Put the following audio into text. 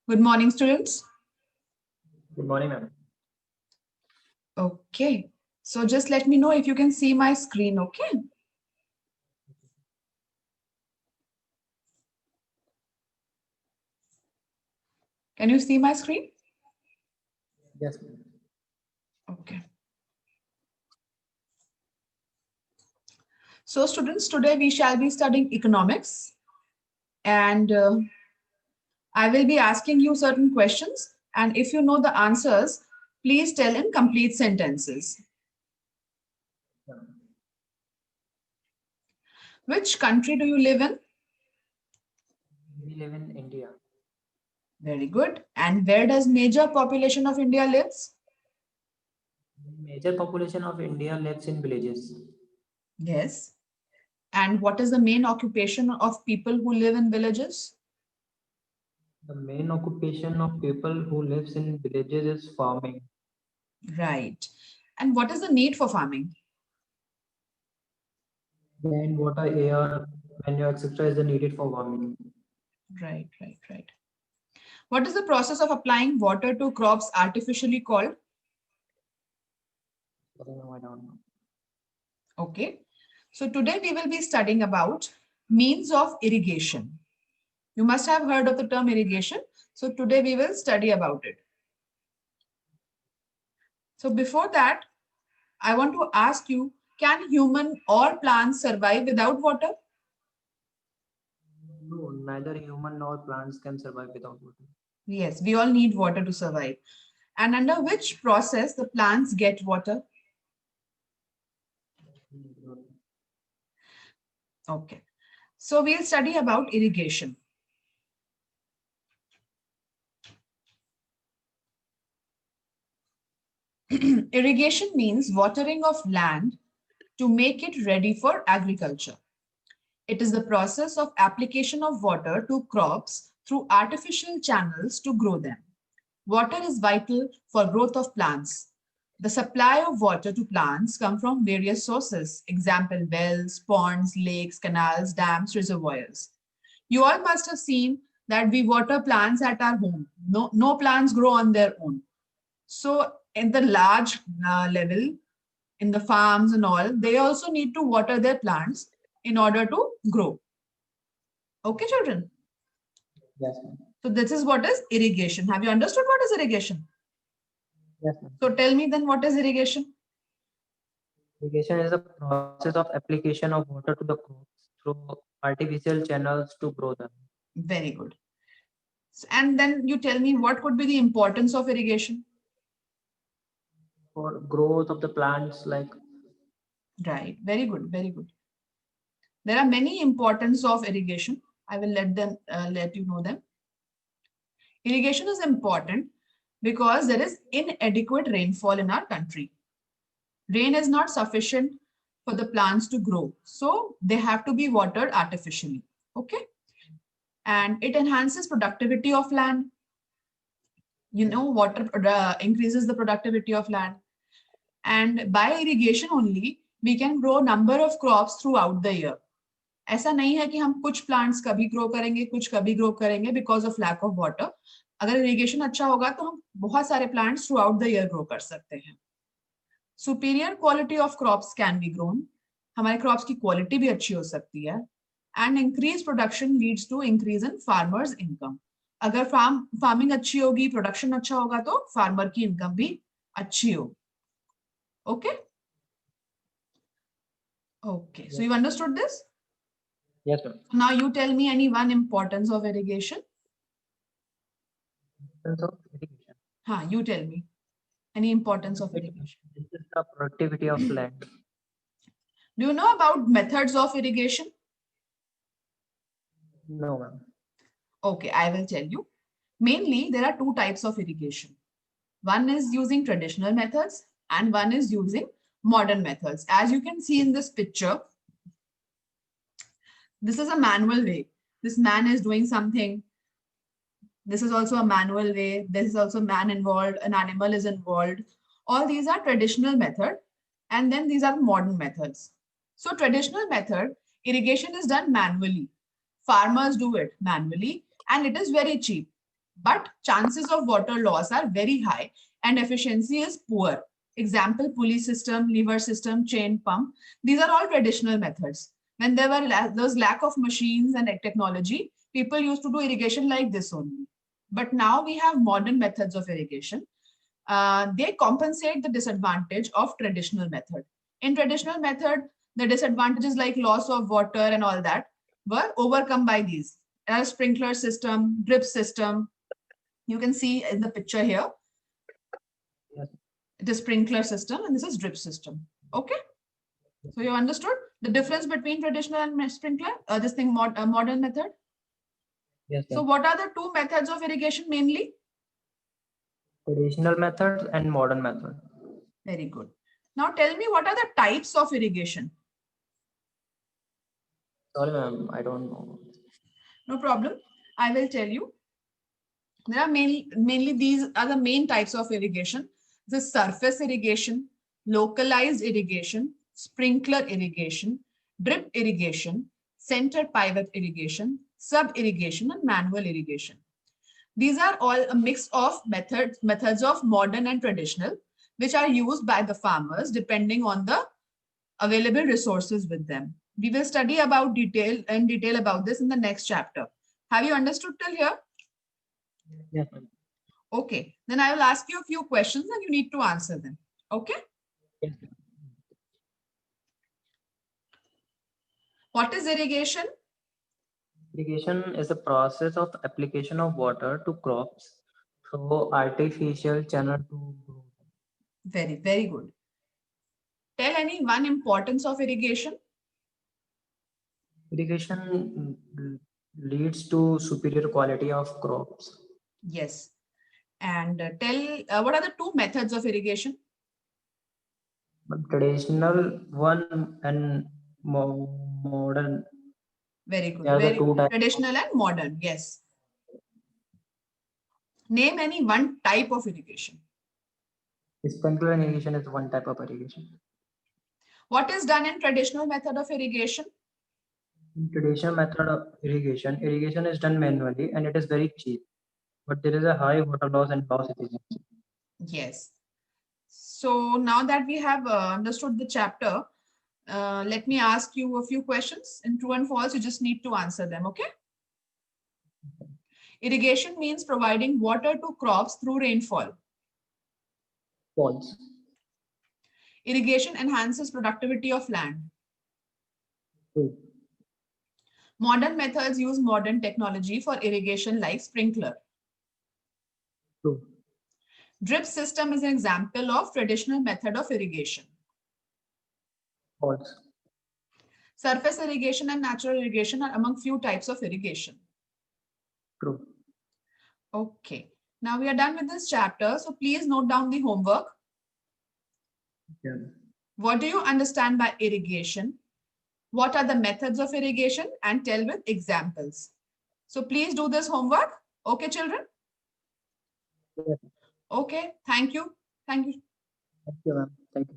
Good morning, students. Good morning, ma'am. Okay, so just let me know if you can see my screen, okay? Can you see my screen? Yes, ma'am. Okay. So students, today we shall be studying economics, and I will be asking you certain questions, and if you know the answers, please tell in complete sentences. Which country do you live in? We live in India. Very good. And where does major population of India lives? Major population of India lives in villages. Yes. And what is the main occupation of people who live in villages? The main occupation of people who lives in villages is farming. Right. And what is the need for farming? Land, water, air, manure, etc. is needed for farming. Right. What is the process of applying water to crops artificially called? I don't know. Okay. So today we will be studying about means of irrigation. You must have heard of the term irrigation. So today we will study about it. So before that, I want to ask you, can human or plants survive without water? No, neither human nor plants can survive without water. Yes, we all need water to survive. And under which process the plants get water? Okay. So we'll study about irrigation. Irrigation means watering of land to make it ready for agriculture. It is the process of application of water to crops through artificial channels to grow them. Water is vital for growth of plants. The supply of water to plants come from various sources, example wells, ponds, lakes, canals, dams, reservoirs. You all must have seen that we water plants at our home. No plants grow on their own. So in the large level, in the farms and all, they also need to water their plants in order to grow. Okay, children? Yes, ma'am. So this is what is irrigation. Have you understood what is irrigation? Yes, ma'am. So tell me then, what is irrigation? Irrigation is the process of application of water to the crops through artificial channels to grow them. Very good. And then you tell me what could be the importance of irrigation? For growth of the plants, like Right. Very good. Very good. There are many importance of irrigation. I will let you know them. Irrigation is important because there is inadequate rainfall in our country. Rain is not sufficient for the plants to grow. So they have to be watered artificially. Okay. And it enhances productivity of land. You know, water increases the productivity of land. And by irrigation only, we can grow number of crops throughout the year. ऐसा नहीं है कि हम कुछ plants कभी grow करेंगे, कुछ कभी ग्रो करेंगे because of lack of water. अगर इरिगेशन अच्छा होगा तो हम बहुत सारे plants throughout the year grow कर सकते हैं. Superior quality of crops can be grown. हमारे क्रॉप्स की क्वालिटी भी अच्छी हो सकती है. And increase production leads to increase in farmers income. अगर फार्मिंग अच्छी होगी, प्रोडक्शन अच्छा होगा तो फार्मर की इनकम भी अच्छी होगी. Okay? Okay, so you understood this? yes, ma'am. Now you tell me any one importance of irrigation. Importance of irrigation. You tell me any importance of irrigation. This is the productivity of land. Do you know about methods of irrigation? No, ma'am. Okay, I will tell you. Mainly, there are two types of irrigation. One is using traditional methods and one is using modern methods. As you can see in this picture, this is a manual way. This man is doing something. This is also a manual way. This is also man involved. An animal is involved. All these are traditional method. And then these are modern methods. So traditional method, irrigation is done manually. Farmers do it manually and it is very cheap. But chances of water loss are very high and efficiency is poor. Example, pulley system, lever system, chain pump. These are all traditional methods. When there was lack of machines and technology, people used to do irrigation like this only. But now we have modern methods of irrigation. They compensate the disadvantage of traditional method. In traditional method, the disadvantages like loss of water and all that were overcome by these. A sprinkler system, drip system. You can see in the picture here. Yes. It is sprinkler system and this is drip system. Okay. So you understood the difference between traditional and sprinkler, modern method. Yes, So what are the two methods of irrigation mainly? traditional methods and modern method. Very good. Now tell me, what are the types of irrigation? Sorry, ma'am, I don't know. No problem. I will tell you. There are mainly these are the main types of irrigation. The surface irrigation, localized irrigation, sprinkler irrigation, drip irrigation, center pivot irrigation, sub irrigation, and manual irrigation. These are all a mix of methods of modern and traditional, which are used by the farmers depending on the available resources with them. We will study about detail about this in the next chapter. Have you understood till here? Yes, ma'am. Okay, then I will ask you a few questions and you need to answer them. Okay. Yes, ma'am. What is irrigation? Irrigation is a process of application of water to crops through artificial channel to grow. Very, very good. Tell any one importance of irrigation. Irrigation leads to superior quality of crops. Yes. And tell what are the two methods of irrigation? Traditional one and modern. Very good. There are the Very two types. traditional and modern. Yes. Name any one type of irrigation. Sprinkler irrigation is one type of irrigation. What is done in traditional method of irrigation? In traditional method of irrigation is done manually and it is very cheap. But there is a high water loss and loss efficiency. Yes. So now that we have understood the chapter, let me ask you a few questions. In true and false, you just need to answer them, okay? Irrigation means providing water to crops through rainfall. False. Irrigation enhances productivity of land. True. Modern methods use modern technology for irrigation like sprinkler. True. Drip system is an example of traditional method of irrigation. False. Surface irrigation and natural irrigation are among few types of irrigation. True. Okay. Now we are done with this chapter. So please note down the homework. Yeah. What do you understand by irrigation? What are the methods of irrigation? And tell with examples. So please do this homework. Okay, children? Yeah. Okay. Thank you. Thank you. Thank you, ma'am. Thank you.